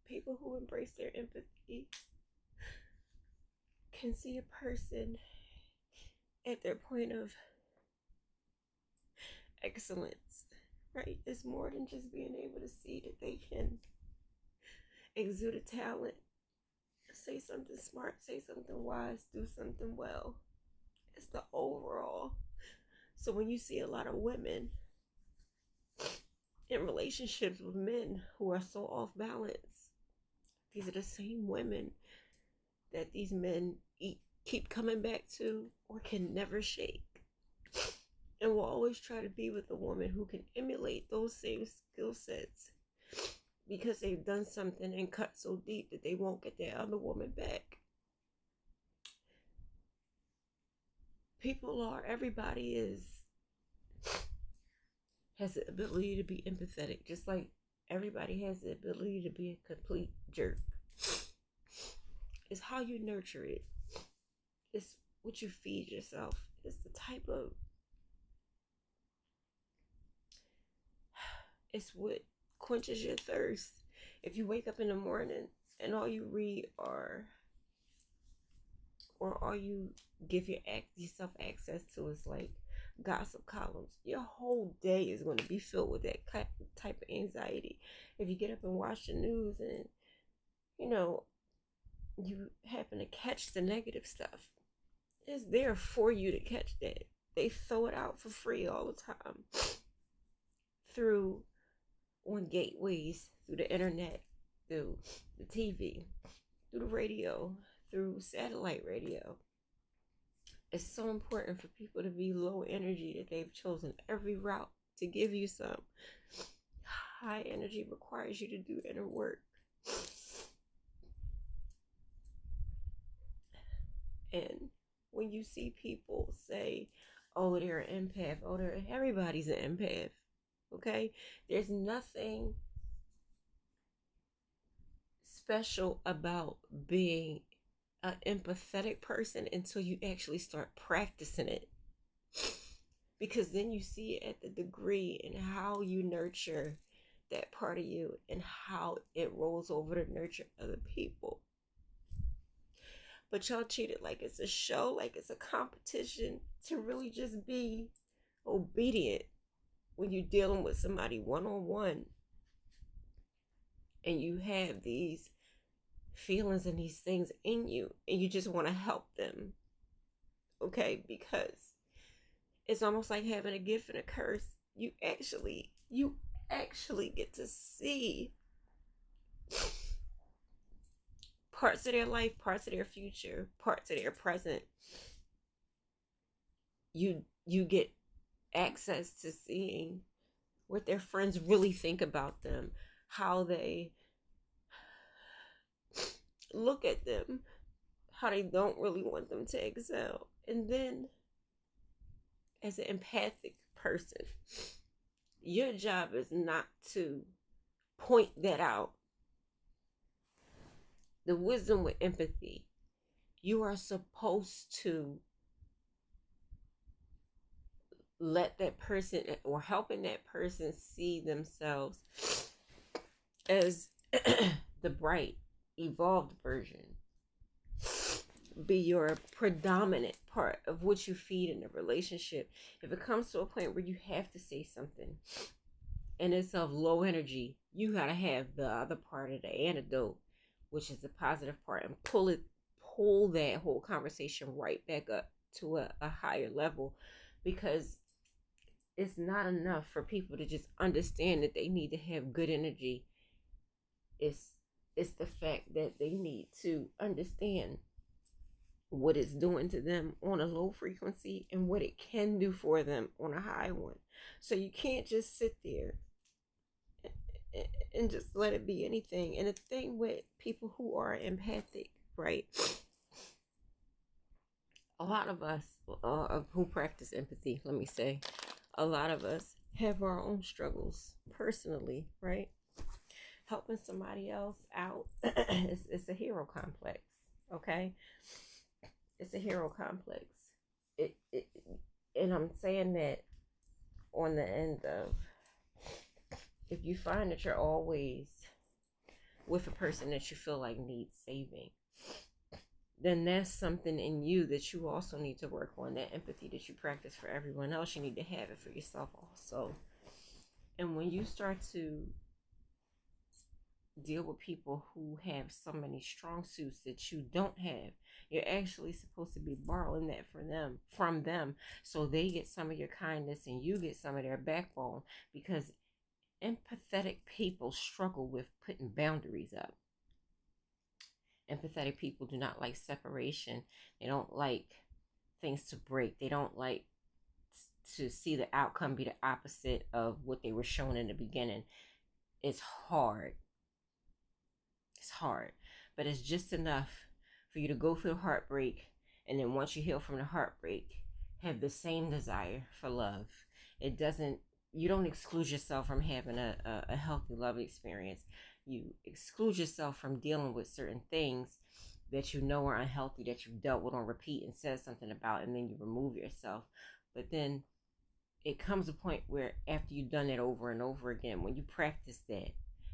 People who embrace their empathy can see a person at their point of excellence, right? It's more than just being able to see that they can exude a talent, say something smart, say something wise, do something well. It's the overall. So when you see a lot of women in relationships with men who are so off balance, these are the same women that these men keep coming back to or can never shake. And will always try to be with a woman who can emulate those same skill sets because they've done something and cut so deep that they won't get their other woman back. Everybody has the ability to be empathetic, just like everybody has the ability to be a complete jerk. It's how you nurture it. It's what you feed yourself. It's the type of, it's what quenches your thirst. If you wake up in the morning and all you read or all you give yourself access to is like gossip columns, your whole day is going to be filled with that type of anxiety. If you get up and watch the news and you happen to catch the negative stuff, it's there for you to catch that. They throw it out for free all the time on gateways, through the internet, through the TV, through the radio, through satellite radio. It's so important for people to be low energy that they've chosen every route to give you some. High energy requires you to do inner work. And when you see people say, oh, they're an empath, everybody's an empath, okay? There's nothing special about being an empathetic person until you actually start practicing it. Because then you see it at the degree and how you nurture that part of you and how it rolls over to nurture other people. But y'all treat it like it's a show, like it's a competition, to really just be obedient when you're dealing with somebody one-on-one and you have these feelings and these things in you and you just want to help them, okay? Because it's almost like having a gift and a curse. You actually get to see parts of their life, parts of their future, parts of their present. You get access to seeing what their friends really think about them, how they look at them, how they don't really want them to excel. And then as an empathic person, your job is not to point that out. The wisdom with empathy, you are supposed to let that person or helping that person see themselves as the bright, evolved version. Be your predominant part of what you feed in a relationship. If it comes to a point where you have to say something and it's of low energy, you gotta have the other part of the antidote, which is the positive part, and pull that whole conversation right back up to a higher level. Because it's not enough for people to just understand that they need to have good energy. It's the fact that they need to understand what it's doing to them on a low frequency and what it can do for them on a high one. So you can't just sit there and just let it be anything. And the thing with people who are empathic, right? A lot of us who practice empathy, let me say, a lot of us have our own struggles personally, right? Helping somebody else out, it's a hero complex, okay? It's a hero complex. And I'm saying that on the end of, if you find that you're always with a person that you feel like needs saving, then that's something in you that you also need to work on. That empathy that you practice for everyone else, you need to have it for yourself also. And when you start to deal with people who have so many strong suits that you don't have, you're actually supposed to be borrowing that from them, so they get some of your kindness and you get some of their backbone, because empathetic people struggle with putting boundaries up. Empathetic people do not like separation. They don't like things to break. They don't like to see the outcome be the opposite of what they were shown in the beginning. It's hard. It's hard. But it's just enough for you to go through heartbreak, and then once you heal from the heartbreak, have the same desire for love. You don't exclude yourself from having a healthy love experience. You exclude yourself from dealing with certain things that you know are unhealthy, that you've dealt with on repeat and said something about, and then you remove yourself. But then it comes a point where after you've done it over and over again, when you practice that,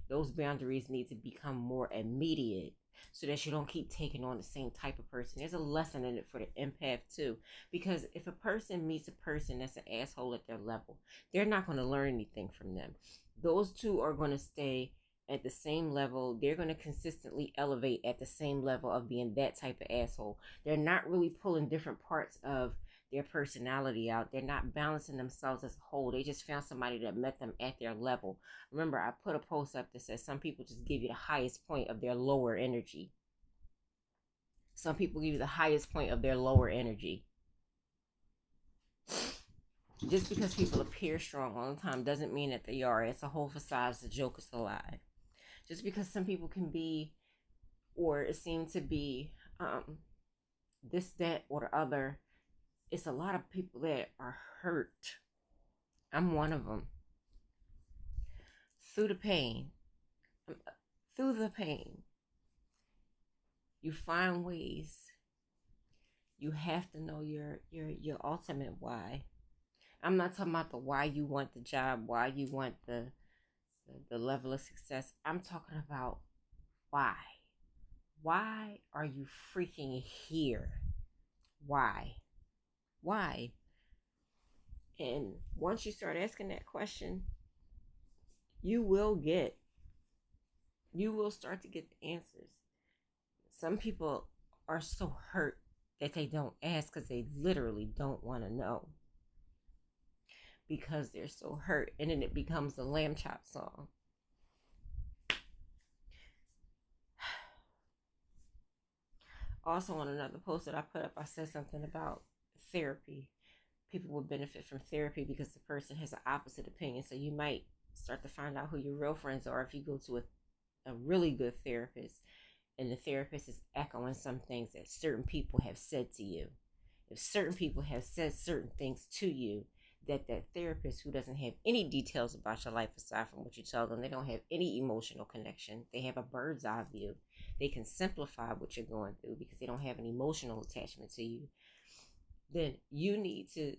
those boundaries need to become more immediate, so that you don't keep taking on the same type of person. There's a lesson in it for the empath too, because if a person meets a person that's an asshole at their level, they're not going to learn anything from them. Those two are going to stay at the same level. They're going to consistently elevate at the same level of being that type of asshole. They're not really pulling different parts of their personality out. They're not balancing themselves as a whole. They just found somebody that met them at their level. Remember, I put a post up that says some people just give you the highest point of their lower energy. Some people give you the highest point of their lower energy. Just because people appear strong all the time doesn't mean that they are. It's a whole facade. It's a joke. It's a lie. Just because some people can be, or it seems to be, this, that, or the other, it's a lot of people that are hurt. I'm one of them. Through the pain, you find ways. You have to know your ultimate why. I'm not talking about the why you want the job, why you want the level of success. I'm talking about why. Why are you freaking here? Why? And once you start asking that question, you will start to get the answers. Some people are so hurt that they don't ask because they literally don't want to know, because they're so hurt, and then it becomes a lamb chop song. Also, on another post that I put up, I said something about therapy. People will benefit from therapy because the person has an opposite opinion. So you might start to find out who your real friends are if you go to a really good therapist, and the therapist is echoing some things that certain people have said to you. If certain people have said certain things to you, that therapist, who doesn't have any details about your life aside from what you tell them, they don't have any emotional connection, they have a bird's eye view, they can simplify what you're going through because they don't have an emotional attachment to you, then you need to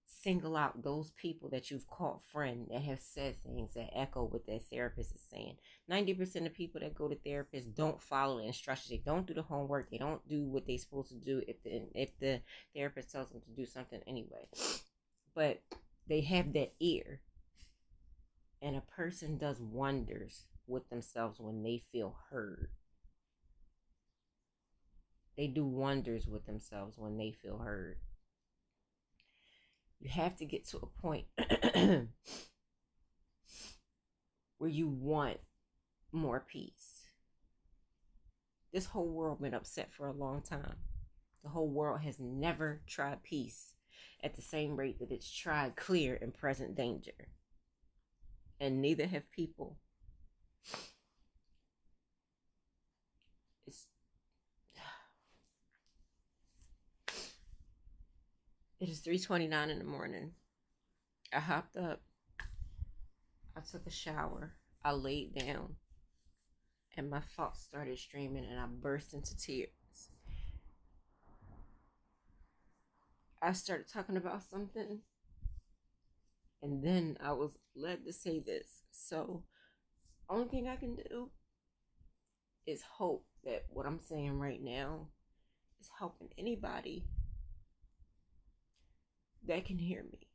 single out those people that you've called friend that have said things that echo what that therapist is saying. 90% of people that go to therapists don't follow the instructions. They don't do the homework. They don't do what they're supposed to do if the therapist tells them to do something anyway. But they have that ear. And a person does wonders with themselves when they feel heard. They do wonders with themselves when they feel heard. You have to get to a point where you want more peace. This whole world been upset for a long time. The whole world has never tried peace at the same rate that it's tried clear and present danger. And neither have people. It is 3:29 in the morning. I hopped up. I took a shower. I laid down. And my thoughts started streaming and I burst into tears. I started talking about something, and then I was led to say this. So, only thing I can do is hope that what I'm saying right now is helping anybody that can hear me.